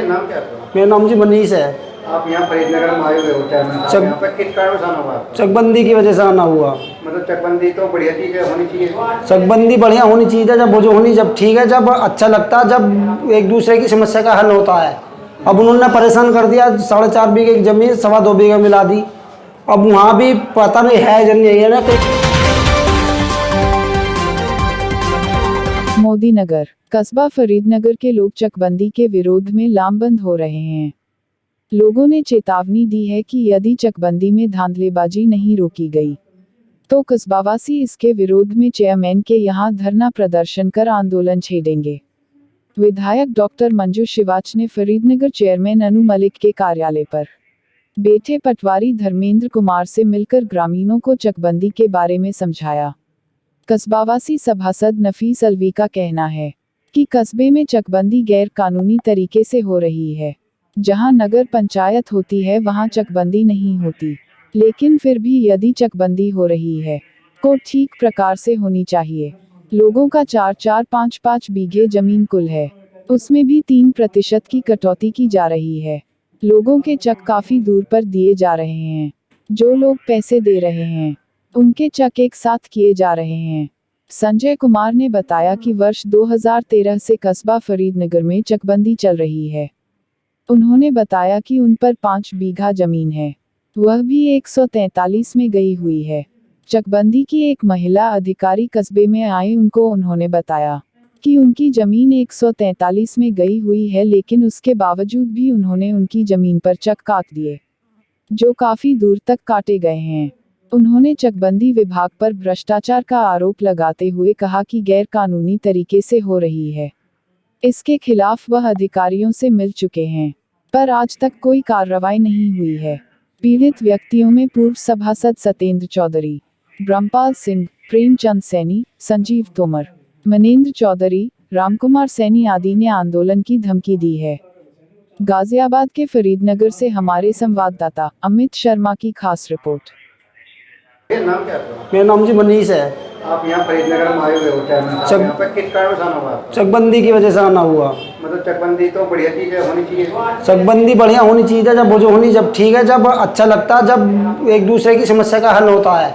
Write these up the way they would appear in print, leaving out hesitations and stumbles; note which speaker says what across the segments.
Speaker 1: नाम क्या है?
Speaker 2: मेरा नाम जी मनीष है।
Speaker 1: आप यहाँ फरीदनगर में आए हुए हो यहाँ पे किस कारण से आना हुआ?
Speaker 2: चकबंदी की वजह से आना हुआ।
Speaker 1: मतलब चकबंदी तो बढ़िया चीज़ है, होनी चाहिए।
Speaker 2: चकबंदी बढ़िया होनी चाहिए जब वो जो होनी जब ठीक है, जब अच्छा लगता है, जब एक दूसरे की समस्या का हल होता है। अब उन्होंने परेशान कर दिया, 4.5 बीघे की जमीन 2.25 बीघे मिला दी। अब वहाँ भी पता नहीं है जन नहीं है ना
Speaker 3: मोदी नगर कस्बा फरीदनगर के लोग चकबंदी के विरोध में लामबंद हो रहे हैं। लोगों ने चेतावनी दी है कि यदि चकबंदी में धांधलेबाजी नहीं रोकी गई तो कस्बावासी इसके विरोध में चेयरमैन के यहां धरना प्रदर्शन कर आंदोलन छेड़ेंगे। विधायक डॉक्टर मंजू शिवाच ने फरीदनगर चेयरमैन अनु मलिक के कार्यालय पर बैठे पटवारी धर्मेंद्र कुमार से मिलकर ग्रामीणों को चकबंदी के बारे में समझाया। कस्बावासी सभासद नफीस अलवी का कहना है कि कस्बे में चकबंदी गैर कानूनी तरीके से हो रही है। जहां नगर पंचायत होती है वहां चकबंदी नहीं होती, लेकिन फिर भी यदि चकबंदी हो रही है तो ठीक प्रकार से होनी चाहिए। लोगों का 4-4, 5-5 बीघे जमीन कुल है, उसमें भी 3% की कटौती की जा रही है। लोगों के चक काफी दूर पर दिए जा रहे हैं। जो लोग पैसे दे रहे हैं उनके चक एक साथ किए जा रहे हैं। संजय कुमार ने बताया कि वर्ष 2013 से कस्बा फरीदनगर में चकबंदी चल रही है। उन्होंने बताया कि उन पर 5 बीघा जमीन है, वह भी 143 में गई हुई है। चकबंदी की एक महिला अधिकारी कस्बे में आए, उनको उन्होंने बताया कि उनकी जमीन 143 में गई हुई है, लेकिन उसके बावजूद भी उन्होंने उनकी जमीन पर चक काट दिए, जो काफी दूर तक काटे गए हैं। उन्होंने चकबंदी विभाग पर भ्रष्टाचार का आरोप लगाते हुए कहा कि गैर कानूनी तरीके से हो रही है। इसके खिलाफ वह अधिकारियों से मिल चुके हैं, पर आज तक कोई कार्रवाई नहीं हुई है। पीड़ित व्यक्तियों में पूर्व सभासद सतेंद्र चौधरी, ब्रह्मपाल सिंह, प्रेमचंद सैनी, संजीव तोमर, मनेंद्र चौधरी, रामकुमार सैनी आदि ने आंदोलन की धमकी दी है। गाजियाबाद के फरीदनगर से हमारे संवाददाता अमित शर्मा की खास रिपोर्ट।
Speaker 1: नाम क्या है?
Speaker 2: मेरा नाम जी मनीष है।
Speaker 1: आप यहाँ फरीदनगर में आए हुए हो यहाँ पे किस कारण से आना हुआ?
Speaker 2: चकबंदी की वजह से आना हुआ।
Speaker 1: मतलब चकबंदी तो बढ़िया चीज़ है, होनी चाहिए।
Speaker 2: चकबंदी बढ़िया होनी चाहिए जब वो जो होनी जब ठीक है, जब अच्छा लगता है, जब एक दूसरे की समस्या का हल होता है।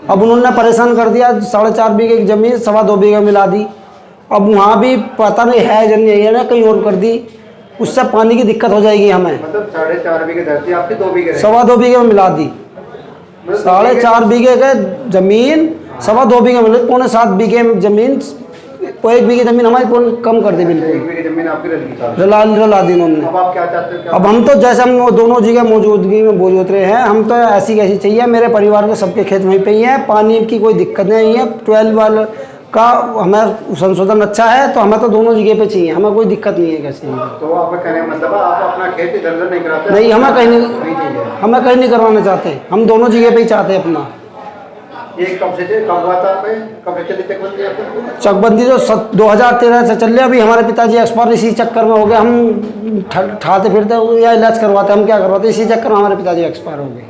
Speaker 2: अब उन्होंने परेशान कर दिया, 4.5 बीघे की जमीन 2.25 बीघे मिला दी। अब वहाँ भी पता नहीं है जन नहीं है ना कहीं और कर दी, उससे पानी की दिक्कत हो जाएगी हमें।
Speaker 1: मतलब 4.5 बीघे धरती आपकी 2 बीघे
Speaker 2: 2.25 बीघे में मिला दी। 4.5 बीघे के जमीन 2.25 बीघे मिले, 6.25 बीघे जमीन, 1 बीघे जमीन हमारी कम कर दी बिल्कुल।
Speaker 1: 1 बीघे जमीन आपकी
Speaker 2: रला दी उन्होंने।
Speaker 1: अब आप क्या चाहते हो?
Speaker 2: अब हम तो जैसे हम दोनों जगह मौजूदगी में बोझ रहे हैं, हम तो ऐसी कैसी चाहिए। मेरे परिवार के सबके खेत वहीं पे ही है, पानी की कोई दिक्कत नहीं है। 12 वाल का हमें संशोधन अच्छा है, तो हमें तो दोनों जगह पे चाहिए, हमें कोई दिक्कत नहीं है कैसे।
Speaker 1: तो आप कहने मतलब आप अपना खेत इधर नहीं कराते?
Speaker 2: नहीं, हमें कहीं नहीं करवाना चाहते, हम दोनों जगह पे ही चाहते हैं अपना।
Speaker 1: ये कब हुआ था? कब से चली चकबंदी आपको?
Speaker 2: चकबंदी तो 2013 से चल रही है। अभी हमारे पिताजी एक्सपायर इसी चक्कर में हो गए। हम ठाते फिरते या इलाज करवाते, हम क्या करवाते, इसी चक्कर में हमारे पिताजी एक्सपायर हो गए।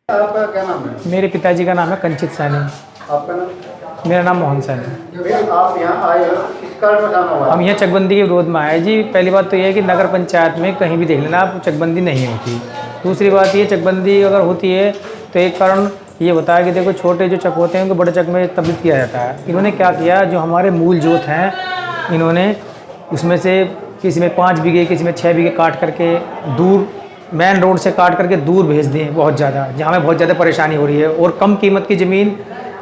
Speaker 1: आपका क्या नाम है?
Speaker 4: मेरे पिताजी का नाम है कंचित सैनी।
Speaker 1: आपका नाम?
Speaker 4: मेरा नाम मोहन सैनी।
Speaker 1: आप यहाँ आए हो किस कारण से आना हुआ?
Speaker 4: हम यहाँ चकबंदी के विरोध में आए जी। पहली बात तो ये है कि नगर पंचायत में कहीं भी देख लेना आप, चकबंदी नहीं होती। दूसरी बात ये, चकबंदी अगर होती है तो एक कारण ये होता है कि देखो छोटे जो चक होते हैं उनको बड़े चक में तब्दील किया जाता है। इन्होंने क्या किया, जो हमारे मूल जोत हैं, इन्होंने उसमें से किसी में 5 बीघे, किसी में 6 बीघे काट करके दूर मेन रोड से काट करके दूर भेज दिए बहुत ज़्यादा, जहाँ हमें बहुत ज़्यादा परेशानी हो रही है। और कम कीमत की ज़मीन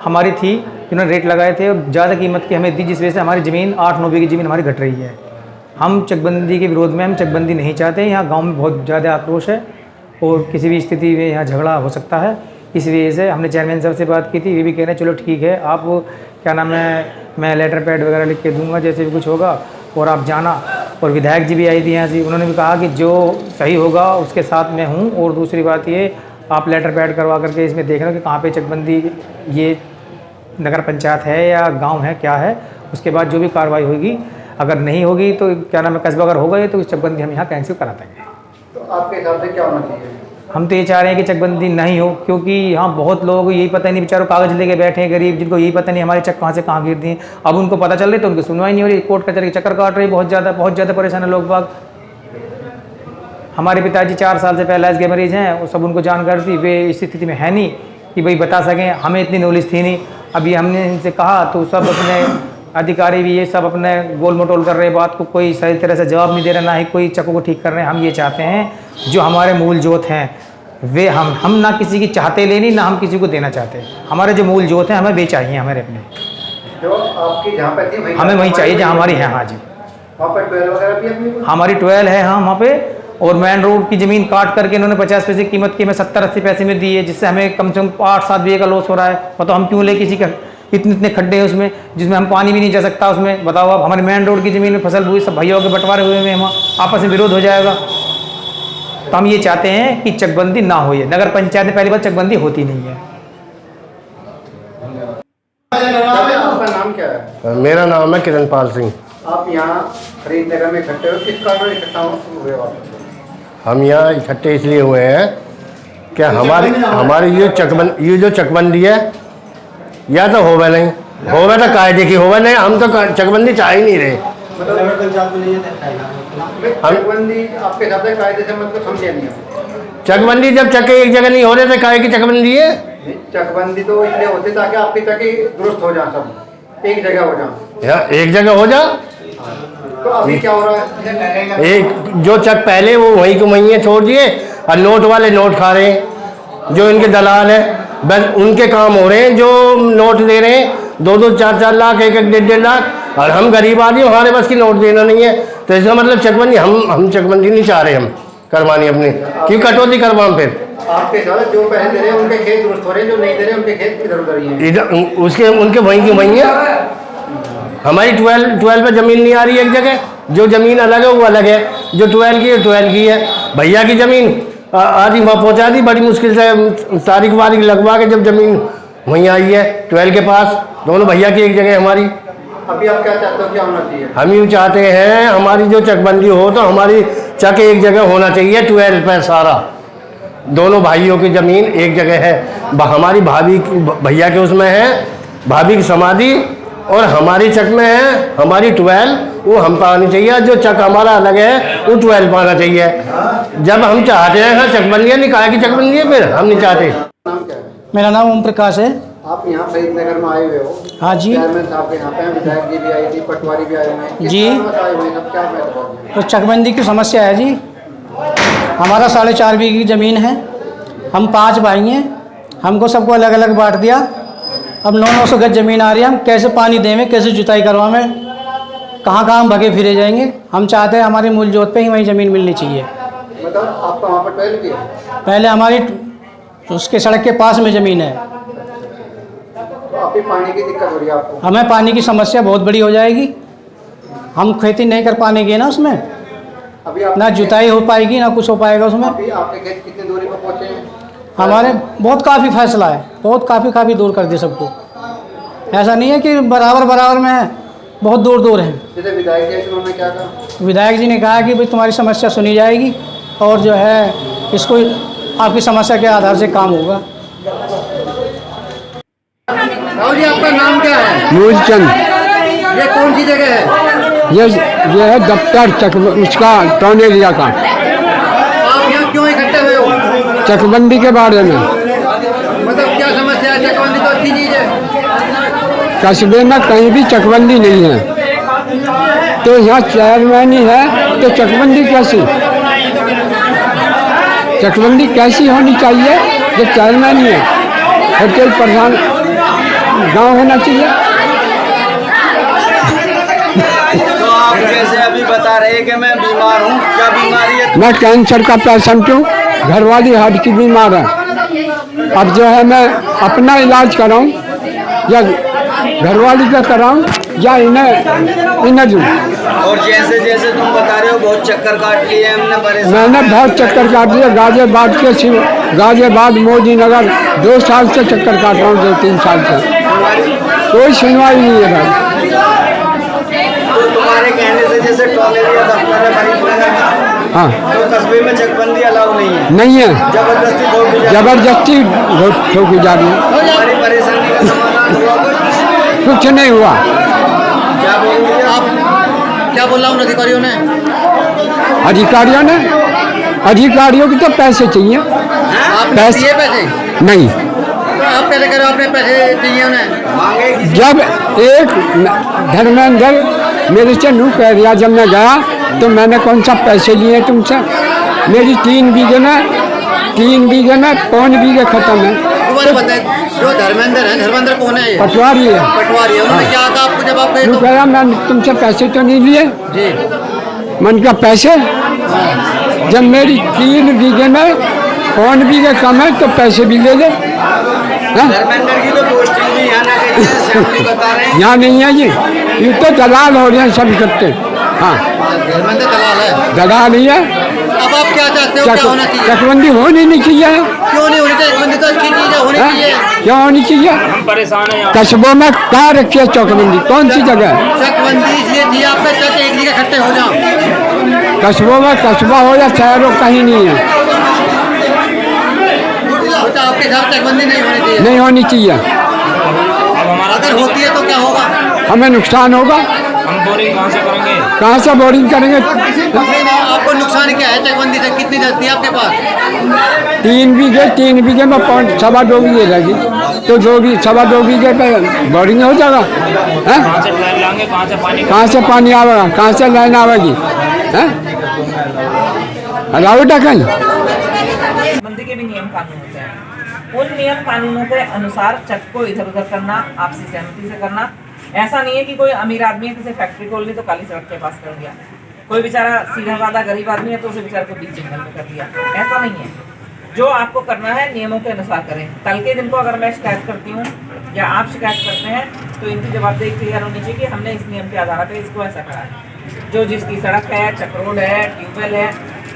Speaker 4: हमारी थी, इन्होंने रेट लगाए थे और ज़्यादा कीमत की हमें दी, जिस वजह से हमारी ज़मीन 8-9 बीघे की ज़मीन हमारी घट रही है। हम चकबंदी के विरोध में, हम चकबंदी नहीं चाहते। यहाँ गांव में बहुत ज़्यादा आक्रोश है और किसी भी स्थिति में यहाँ झगड़ा हो सकता है। इस वजह से हमने चेयरमैन साहब से बात की थी, वे भी कह रहे हैं चलो ठीक है, आप क्या नाम है, मैं लेटर पैड वगैरह लिख के दूंगा जैसे भी कुछ होगा, और आप जाना। और विधायक जी भी आई थी यहाँ से, उन्होंने भी कहा कि जो सही होगा उसके साथ मैं हूँ। और दूसरी बात ये, आप लेटर पैड करवा करके इसमें देख लो कि कहाँ पे चकबंदी, ये नगर पंचायत है या गांव है, क्या है। उसके बाद जो भी कार्रवाई होगी, अगर नहीं होगी तो क्या नाम है, कस्बा अगर होगा ये तो चकबंदी हम यहाँ कैंसिल करा देंगे।
Speaker 1: तो आपके हिसाब से क्या होना चाहिए?
Speaker 4: हम तो ये चाह रहे हैं कि चकबंदी नहीं हो, क्योंकि यहाँ बहुत लोग यही पता नहीं, बेचारों कागज लेके बैठे हैं गरीब, जिनको यही पता नहीं हमारे चक कहाँ से कहाँ गिर दिए। अब उनको पता चल रही तो उनकी सुनवाई नहीं हो रही, कोर्ट कचहरी के चक्कर काट रही, बहुत ज़्यादा परेशान है लोग बाग। हमारे पिताजी 4 साल से पैरालाइज के मरीज़ हैं, वो सब उनको जानकारी थी, वे इस स्थिति में है नहीं कि भाई बता सकें, हमें इतनी नॉलेज थी नहीं। अभी हमने इनसे कहा तो सब अपने अधिकारी भी ये सब अपने गोल मटोल कर रहे हैं बात को, कोई सही तरह से जवाब नहीं दे रहा, ना ही कोई चक्कों को ठीक कर रहे हैं। हम ये चाहते हैं जो हमारे मूल जोत हैं वे हम ना किसी की चाहते लेनी, ना हम किसी को देना चाहते। हमारे जो मूल जोत हैं हमें वे चाहिए, हमारे अपने
Speaker 1: जो आपकी जहाँ पे थी
Speaker 4: हमें वही चाहिए जहाँ हमारी है। हाँ जी,
Speaker 1: वहाँ पर ट्वेल वगैरह भी अपनी
Speaker 4: हमारी 12 है हाँ वहाँ पे। और मेन रोड की ज़मीन काट करके इन्होंने 50 पैसे कीमत की हमें 70-80 पैसे में दी है, जिससे हमें कम से कम 8-7 बीघे का लॉस हो रहा है। तो हम क्यों ले किसी का, इतने खड्डे हैं उसमें जिसमें हम पानी भी नहीं जा सकता उसमें। बताओ आप, हमारे मेन रोड की ज़मीन में फसल हुई, सब भाइयों के बंटवारे हुए हैं, वहाँ आपस में विरोध हो जाएगा। तो हम ये चाहते हैं कि चकबंदी ना हो। ये नगर पंचायत में पहली बार चकबंदी होती नहीं है।
Speaker 1: आपका नाम क्या है?
Speaker 5: मेरा नाम है किरणपाल सिंह।
Speaker 1: आप यहाँ फरीदनगर में इकट्ठे हो, किस कारण इकट्ठा हुए हो आप?
Speaker 5: हम यहाँ इकट्ठे इसलिए हुए हैं कि हमारी ये जो चकबंदी है या तो होवे नहीं, होवे तो कायदे की होवे नहीं, हम तो चकबंदी चाह ही नहीं रहे।
Speaker 1: चकबंदी आपके हिसाब से कायदे से मतलब समझे नहीं हम।
Speaker 5: चकबंदी जब चक्के एक जगह नहीं हो रहे थे, काहे की चकबंदी है?
Speaker 1: चकबंदी तो इसलिए होती ताकि आपकी चक्के दुरुस्त हो जाए, सब एक जगह हो जाए।
Speaker 5: यहाँ एक जगह हो जा,
Speaker 1: तो अभी क्या हो रहा है?
Speaker 5: एक जो चक पहले वो वहीं को वहीं छोड़ दिए, और नोट वाले नोट खा रहे हैं, जो इनके दलाल है बस उनके काम हो रहे हैं, जो नोट दे रहे हैं 2-2, 4-4 लाख, 1-1, 1.5 लाख, और हम गरीब आदमी, हमारे बस की नोट देना नहीं है। तो इसका मतलब चकबंदी हम चकबंदी नहीं चाह रहे, हम करवानी अपनी, क्यों कटौती करवाएं फिर?
Speaker 1: आपके साथ जो पैसे दे रहे हैं उनके खेत दुरुस्त हो रहे हैं, जो नहीं दे रहे हैं उनके खेत इधर उधर ही हैं।
Speaker 5: इधर उसके उनके वहीं की वहीं है। हमारी 12 पे ज़मीन नहीं आ रही एक जगह, जो ज़मीन अलग है वो अलग है, जो 12 की है 12 की है। भैया की ज़मीन आदि वहाँ पहुँचा दी, बड़ी मुश्किल से तारीख वारीख लगवा के, जब ज़मीन वहीं आई है 12 के पास, दोनों भैया की एक जगह हमारी।
Speaker 1: अभी आप क्या चाहते हो, क्या होना चाहिए?
Speaker 5: हम यूँ चाहते हैं हमारी जो चकबंदी हो तो हमारी चक एक जगह होना चाहिए, 12 पे सारा, दोनों भाइयों की ज़मीन एक जगह है। हमारी भाभी भैया के उसमें है, भाभी की समाधि, और हमारी चक में है हमारी 12, वो हम पानी चाहिए। जो चक हमारा अलग है वो 12 पाना चाहिए। जब हम चाहते हैं हाँ चकबंदी नहीं, काहे की चकबंदी है, फिर हम नहीं चाहते।
Speaker 1: नाम क्या है?
Speaker 2: मेरा नाम ओम प्रकाश है।
Speaker 1: आप यहाँ फरीदनगर में आए हुए हो?
Speaker 2: हाँ जी।
Speaker 1: चेयरमैन साहब के यहाँ पे हैं, विधायक जी भी आई थी, पटवारी भी आए हुए हैं, किस
Speaker 2: जी।
Speaker 1: कारण से आए हुए हैं, सब क्या महत्व है?
Speaker 2: तो चकबंदी की समस्या है जी। हमारा 4.5 बीघे की ज़मीन है, हम 5 भाई हैं, हमको सबको अलग अलग बांट दिया। अब 900 गज ज़मीन आ रही है, हम कैसे पानी देवें, कैसे जुताई करवाएं, कहाँ हम भगे फिरे जाएंगे। हम चाहते हैं हमारे मूल जोत पे ही वही ज़मीन मिलनी चाहिए।
Speaker 1: मतलब आपका वहाँ पर 12 भी है?
Speaker 2: पहले हमारी उसके सड़क के पास में ज़मीन है।
Speaker 1: तो अभी पानी की दिक्कत हो रही है आपको?
Speaker 2: हमें पानी की समस्या बहुत बड़ी हो जाएगी, हम खेती नहीं कर पाएंगे ना उसमें,
Speaker 1: अभी आप
Speaker 2: ना जुताई हो पाएगी ना कुछ हो पाएगा उसमें।
Speaker 1: अभी आपके खेत कितनी दूरी पर पहुँचे हैं?
Speaker 2: हमारे बहुत काफ़ी फैसला है, बहुत काफ़ी दूर कर दिया सबको। ऐसा नहीं है कि बराबर में है, बहुत दूर दूर है।
Speaker 1: जैसे विधायक जी उन्होंने क्या कहा?
Speaker 2: विधायक जी ने कहा कि भाई तुम्हारी समस्या सुनी जाएगी और जो है इसको आपकी समस्या के आधार से काम होगा।
Speaker 1: राहुल जी, आपका नाम क्या है?
Speaker 6: मूलचंद।
Speaker 1: ये कौन सी जगह है?
Speaker 6: ये है दफ्तर उसका टॉनेलिया का।
Speaker 1: आप यहाँ क्यों इकट्ठे हुए हो?
Speaker 6: चकबंदी के बारे में।
Speaker 1: मतलब क्या समस्या है? चकबंदी तो अच्छी चीज है।
Speaker 6: कस्बे में कहीं भी चकबंदी नहीं है, तो यहाँ चेयरमैन ही है तो चकबंदी कैसी होनी चाहिए? जो चेयरमैन ही है और कोई प्रधान गांव होना चाहिए।
Speaker 7: तो आप जैसे अभी बता रहे हैं कि मैं बीमार हूँ, क्या बीमारी है?
Speaker 6: मैं कैंसर का पेशेंट हूँ, घरवाली हार्ट की बीमार है। अब जो है मैं अपना इलाज कराऊं या घरवाली का कराऊं या इन्हें दूं।
Speaker 7: और जैसे जैसे तुम बता रहे हो बहुत चक्कर काट लिए हमने, परेशान।
Speaker 6: मैंने बहुत चक्कर काट दिया, गाजियाबाद मोदी नगर 2 साल से चक्कर काट रहा हूँ, 2-3 साल से कोई सुनवाई नहीं है भाई।
Speaker 7: तो तुम्हारे कहने से जैसे टॉनेलिया दफ्तर है फरीदनगर का,
Speaker 6: हाँ
Speaker 7: तो कस्बे में चकबंदी अलाउ नहीं है,
Speaker 6: नहीं है,
Speaker 7: जबरदस्ती ठोक दी जाती है।
Speaker 6: जबरदस्ती ठोकी जा रही है।
Speaker 7: हमारी परेशानी का समाधान हुआ
Speaker 6: कुछ नहीं हुआ।
Speaker 7: क्या बोलेंगे आप?
Speaker 1: क्या बोला उन अधिकारियों ने?
Speaker 6: अधिकारियों की तो पैसे चाहिए।
Speaker 1: आपने दिए पैसे?
Speaker 6: नहीं,
Speaker 1: तो आप पहले कह रहे हो आपने पैसे दिए उन्हें?
Speaker 7: मांगे किसी
Speaker 6: जब एक धर्मेंद्र मेरे से नू कह दिया, जब मैं गया तो मैंने कौन सा पैसे लिए तुमसे? मेरी 3 बीघे में 5 बीघे खत्म है।
Speaker 1: दोबारा बताएं, जो धर्मेंद्र है, धर्मेंद्र कौन है ये?
Speaker 6: पटवारी है।
Speaker 1: पटवारी है। उन्होंने क्या कहा आपको जब आप गए
Speaker 6: नू
Speaker 1: तो?
Speaker 6: कहा मैं तुमसे पैसे तो नहीं लिए।
Speaker 1: जी।
Speaker 6: मन का पैसे, जब मेरी 3 बीघे में 5 बीघे कम है तो पैसे भी ले ले।
Speaker 7: धर्मेंद्र की तो पोस्टिंग भी यहाँ ना कहीं है, सेफ्टी बता रहे हैं।
Speaker 6: यहाँ नहीं है जी, ये तो दलाल हो रहे हैं सब इकट्ठे। हाँ,
Speaker 1: धर्मेंद्र दलाल है।
Speaker 6: दलाल ही है।
Speaker 1: अब आप क्या चाहते हो, क्या होना चाहिए?
Speaker 6: चकबंदी होनी नहीं चाहिए।
Speaker 1: क्यों नहीं होनी चाहिए? चकबंदी तो अच्छी चीज है, होनी
Speaker 6: हाँ?
Speaker 1: चाहिए।
Speaker 6: क्यों होनी चाहिए? कस्बों में कहाँ रखी है चकबंदी? कौन सी जगह है?
Speaker 1: चकबंदी इसलिए थी आपके तक एक जगह इकट्ठे हो जाओ।
Speaker 6: कस्बों में, कस्बा हो या शहरों, कहीं नहीं है।
Speaker 1: तो आपके हिसाब से चकबंदी नहीं होनी चाहिए।
Speaker 6: नहीं होनी चाहिए।
Speaker 1: अगर होती है तो क्या होगा?
Speaker 6: हमें नुकसान होगा। कहाँ से बोरिंग करेंगे?
Speaker 1: नहीं, आपको नुकसान क्या है चकबंदी से? कितनी दस्ती है आपके पास?
Speaker 6: 3 बीघे में 2.25 बीघे रहेगी तो 2.25 बीघे पे बोरिंग हो जाएगा। कहाँ से पानी आवेगा? कहाँ से लाइन आवेगी? राउट है कहीं?
Speaker 8: चकबंदी के भी नियम कानून होते हैं। उन नियम कानूनों के अनुसार चक को इधर उधर करना, आपसी सहमति से करना। ऐसा नहीं है कि कोई अमीर आदमी है, किसी फैक्ट्री खोल ली तो काली सड़क के पास कर दिया। कोई बेचारा सीधा साधा गरीब आदमी है तो उसे बेचारे को बीच जंगल में कर दिया। ऐसा नहीं है। जो आपको करना है नियमों के अनुसार करें। कल के दिन को अगर मैं शिकायत करती हूँ या आप शिकायत करते हैं तो इनकी जवाबदेही क्लियर होनी चाहिए कि हमने इस नियम के आधार पर इसको ऐसा करा है। जो जिसकी सड़क है, चक रोड है, ट्यूबवेल है,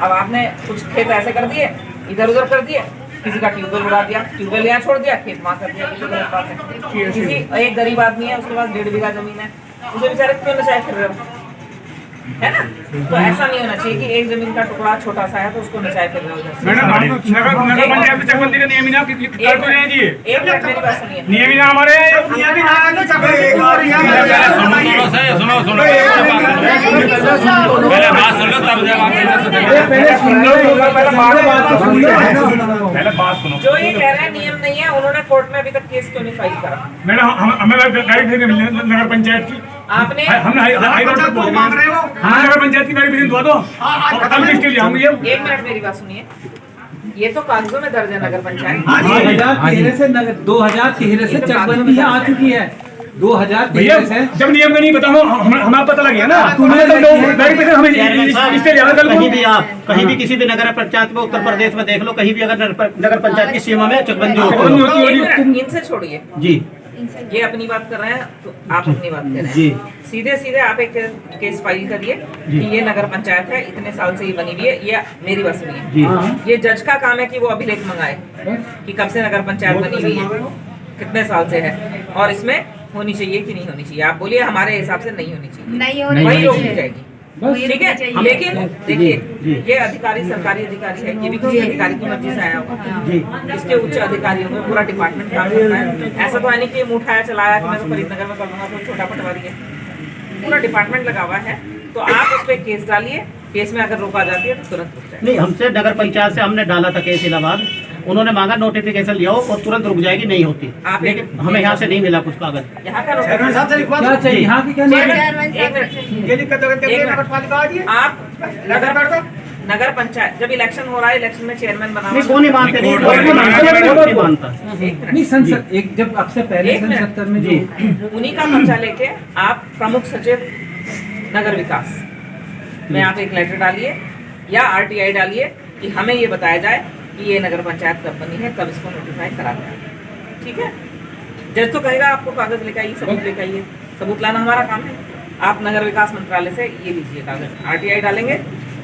Speaker 8: अब आपने कुछ खेत ऐसे कर दिए, इधर उधर कर दिए, किसी का ट्यूबवेल उड़ा दिया, ट्यूबवेल यहाँ छोड़ दिया, खेत वहाँ कर दिया, किसी गलत बात है। किसी एक गरीब आदमी है, उसके पास 1.5 बीघा जमीन है, उसे बेचारे क्यों नचाए फिर रहे हो? है ना? तो ऐसा नहीं होना चाहिए कि एक जमीन का टुकड़ा छोटा सा है तो उसको नचाए फिर रहे हो।
Speaker 9: मैडम, नगर पंचायत में चकबंदी का नियम ही ना कर तो रहे जी।
Speaker 8: एक मिनट मेरी बात सुनिए।
Speaker 9: नियम ही ना हमारे
Speaker 8: जो ये कह रहे हैं नियम नहीं है, उन्होंने कोर्ट में अभी तक केस क्यों नहीं फाइल करा?
Speaker 9: मैडम, हमें गाड़ी भेज नगर पंचायत की।
Speaker 8: आपने
Speaker 9: हमने हाई रोड पर मांग रहे हो, नगर पंचायत की गाड़ी भेज दो। कल किसके लिए आऊंगी?
Speaker 8: एक मिनट मेरी बात सुनिए। ये तो कागजों में दर्ज है नगर पंचायत।
Speaker 10: 2013 से चकबंदी आ चुकी है। 2013 से
Speaker 9: जब नियम का नहीं पता हो, हमें पता लग गया ना। तुम्हें तो लोग गाड़ी पे हमें इससे ज्यादा
Speaker 11: कहीं भी आप कहीं भी किसी भी नगर पंचायत में उत्तर प्रदेश में देख लो, कहीं भी अगर नगर पंचायत की सीमा में चकबंदी होती है।
Speaker 8: इनसे छोड़िए
Speaker 11: जी,
Speaker 8: ये अपनी बात कर रहे हैं तो आप अपनी बात कर रहे हैं
Speaker 11: जी।
Speaker 8: सीधे सीधे आप एक केस फाइल करिए कि ये नगर पंचायत है, इतने साल से ये बनी हुई है। ये मेरी बात सुनिए, ये जज का काम है कि वो अभिलेख मंगाए कि कब से नगर पंचायत बनी हुई है, कितने साल से है और इसमें होनी चाहिए कि नहीं होनी चाहिए। आप बोलिए हमारे हिसाब से नहीं होनी चाहिए, वही रोक दी जाएगी। ठीक है, लेकिन देखिए ये अधिकारी सरकारी अधिकारी है, ये भी किसी अधिकारी की मर्जी से आया होगा। इसके उच्च अधिकारियों में पूरा डिपार्टमेंट काम करता है। ऐसा तो है नहीं कि मुँह उठाया चलाया कि मैं तो फरीदनगर में कर दूंगा तो छोटा पटवारी है। पूरा डिपार्टमेंट लगा हुआ है, तो आप उस पर केस डालिए। केस में अगर रोका जाती है तो तुरंत रुक जाए।
Speaker 11: नहीं, हमसे नगर पंचायत से हमने डाला था केस इलाहाबाद, उन्होंने मांगा नोटिफिकेशन लिया हो और तुरंत रुक जाएगी, नहीं होती।
Speaker 8: आप
Speaker 11: लेकिन हमें यहाँ से नहीं मिला कुछ कागज।
Speaker 8: यहाँ का
Speaker 10: क्या चाहिए? यहाँ की क्या
Speaker 8: आप नगर पंचायत जब इलेक्शन हो रहा है, इलेक्शन में चेयरमैन बना
Speaker 11: नहीं, वो नहीं मानते, नहीं मानता।
Speaker 10: नहीं संसद एक जब आपसे पहले संसद में जी
Speaker 8: उन्हीं का पर्चा लेके आप प्रमुख सचिव नगर विकास में आप एक लेटर डालिए या RTI डालिए कि हमें ये बताया जाए कि ये नगर पंचायत कब बनी है, कब इसको नोटिफाई करा गया। ठीक है, जज तो कहेगा आपको कागज लेकर आइए, सबूत लेकर आइए। सबूत लाना हमारा काम है। आप नगर विकास मंत्रालय से ये लीजिए कागज, RTI डालेंगे,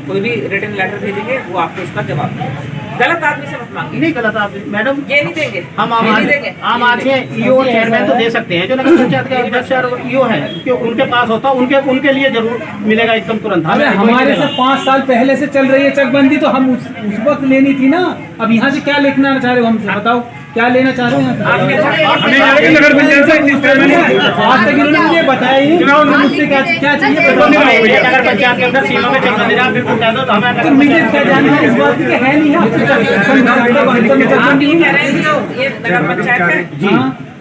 Speaker 8: कोई भी रिटन लेटर भेजेंगे वो आपको उसका जवाब देंगे। गलत आदमी से मत मांगिए।
Speaker 11: नहीं गलत आदमी मैडम,
Speaker 8: ये नहीं देंगे,
Speaker 11: हम
Speaker 8: नहीं देंगे।
Speaker 11: आम आदमी ईओ चेयरमैन तो दे सकते हैं, जो नगर पंचायत के अध्यक्ष और ईओ है कि उनके पास होता उनके लिए जरूर मिलेगा एकदम तुरंत।
Speaker 10: अरे हमारे से 5 साल पहले से चल रही है चकबंदी, तो हम उस वक्त लेनी थी ना। अब यहाँ से क्या लिखना चाह रहे हो हमसे, बताओ क्या लेना चाह रहे हो?
Speaker 9: नगर पंचायत से
Speaker 10: आज तक इन्होंने मुझे बताया ही नहीं मुझसे क्या चाहिए।
Speaker 11: नगर पंचायत के अंदर सीमा में चकबंदी आप बिल्कुल कह दो तो हमें,
Speaker 10: तो मुझे क्या जानकारी इस बात की कि है नहीं है।
Speaker 8: आप ये कह रहे हैं कि जो ये नगर पंचायत है
Speaker 10: जी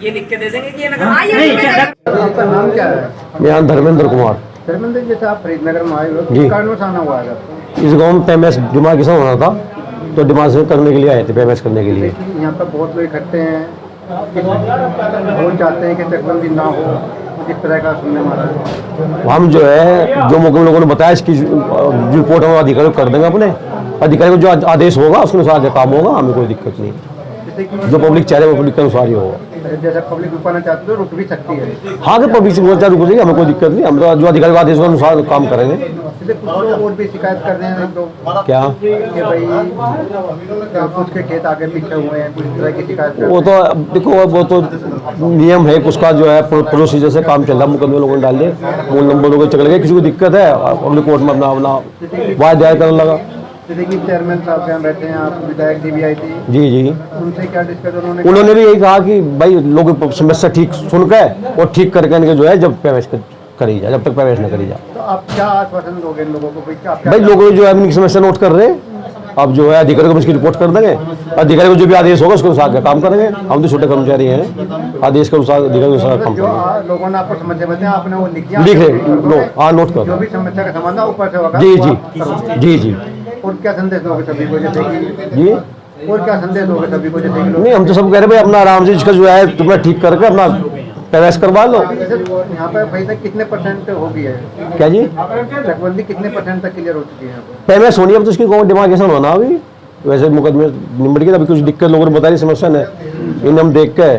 Speaker 8: ये लिख के दे देंगे कि ये नगर।
Speaker 1: आपका नाम क्या है?
Speaker 2: मेरा धर्मेंद्र कुमार।
Speaker 1: धर्मेंद्र, जैसे आप फरीदनगर में आए हो,
Speaker 2: जी।
Speaker 1: किस कारणों से आना हुआ है आपको?
Speaker 2: इस गांव में पेमेंट डिमार्केशन होना था, तो डिमार्केशन करने के लिए आए थे, पेमेंट करने के लिए।
Speaker 1: देखिए यहाँ पर बहुत लोग इकट्ठे हैं, वो चाहते हैं कि चकबंदी ना हो, कुछ इस तरह का सुनने में आ रहा है।
Speaker 2: हम जो है जो मुख्य लोगों ने बताया इसकी रिपोर्ट हम अधिकारी को कर देंगे, अपने अधिकारी को जो आदेश होगा उसके अनुसार काम होगा, हमें कोई दिक्कत नहीं।
Speaker 1: जैसे कि
Speaker 2: जो पब्लिक चाह रहे हैं वो पब्लिक के अनुसार ही होगा।
Speaker 1: जैसे पब्लिक रुकना चाहते तो रुक भी सकती है।
Speaker 2: हाँ, तो पब्लिक से बहुत रुक जाएगी, हमें कोई दिक्कत नहीं। हम तो जो अधिकारी के आदेश के अनुसार काम करेंगे।
Speaker 1: जैसे कुछ लोग और भी शिकायत कर रहे हैं लोग
Speaker 2: क्या
Speaker 1: कि भाई कुछ के खेत आगे पीछे हुए हैं, कुछ तरह की शिकायत कर रहे
Speaker 2: वो तो देखो, वो तो नियम है, उसका जो है प्रोसीजर से काम चल रहा है। मुकदमे लोगों ने डाल दिए, मूल नंबर लोगों चल गए, किसी को दिक्कत है पब्लिक कोर्ट में अपना वाद दायर करने लगा।
Speaker 1: जैसे कि चेयरमैन साहब यहाँ बैठे हैं, आप विधायक जी भी आई थी,
Speaker 2: जी जी,
Speaker 1: उनसे क्या डिस्कस
Speaker 2: उन्होंने भी यही कहा कि भाई लोग समस्या ठीक सुनकर और ठीक करके इनके जो है जब प्रवेश करी जाए, जब तक प्रवेश न करी जाए।
Speaker 1: तो आप क्या आश्वासन दोगे इन लोगों को?
Speaker 2: भाई लोगों जो है इनकी समस्या नोट कर रहे हैं, अब जो है अधिकारी को इसकी रिपोर्ट कर देंगे, अधिकारी को जो भी आदेश होगा उसके अनुसार काम करेंगे। हम तो छोटे कर्मचारी हैं, आदेश के अनुसार अधिकारी के अनुसार काम
Speaker 1: जो
Speaker 2: करेंगे।
Speaker 1: लोगों ने आपको समस्या बताया, आपने वो लिख
Speaker 2: रहे, हाँ नोट कर,
Speaker 1: जो भी समस्या का समाधान ऊपर से होगा।
Speaker 2: जी जी जी जी।
Speaker 1: और क्या संदेश दोगे सभी को, जैसे कि
Speaker 2: जी
Speaker 1: और क्या संदेश दोगे सभी को, जैसे कि लोग
Speaker 2: नहीं, हम तो सब कह रहे भाई अपना आराम से इसका जो है तुम्हें ठीक करके अपना प्रवेश करवा लो।
Speaker 1: यहाँ पर भाई तक कितने % हो गई है?
Speaker 2: क्या जी,
Speaker 1: चकबंदी कितने % तक क्लियर हो चुकी है?
Speaker 2: पेमेंट होनी है, अब तो उसकी कौन डिमार्केशन होना अभी, वैसे मुकदमे निपट गए। अभी कुछ दिक्कत लोगों ने बताई समस्या है, इन हम देख के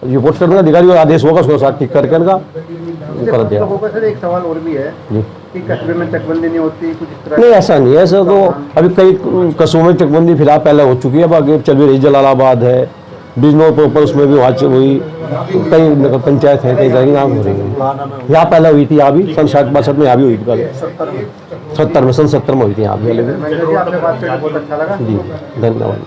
Speaker 2: रिपोर्ट कर देंगे, अधिकारी का आदेश होगा उसके साथ ठीक करके इनका कर दिया।
Speaker 1: लोगों का सर एक सवाल और भी है
Speaker 2: जी
Speaker 1: कि कस्बे में चकबंदी नहीं होती, कुछ इस तरह
Speaker 2: नहीं, ऐसा नहीं है। ऐसा तो अभी कई कस्बों में चकबंदी फिलहाल पहले हो चुकी है, बाकी चल भी रही। जलालाबाद है, बिजनौर प्रॉपर, उसमें भी वहाँ हुई, कई नगर पंचायत है, कई जगह नाम हो रही है। यहाँ पहले हुई थी, यहाँ भी सन 60-62 में यहाँ भी हुई थी, पहले 70 में, सन 70 में हुई थी यहाँ भी।
Speaker 1: आपसे बात करके बहुत अच्छा लगा
Speaker 2: जी, धन्यवाद।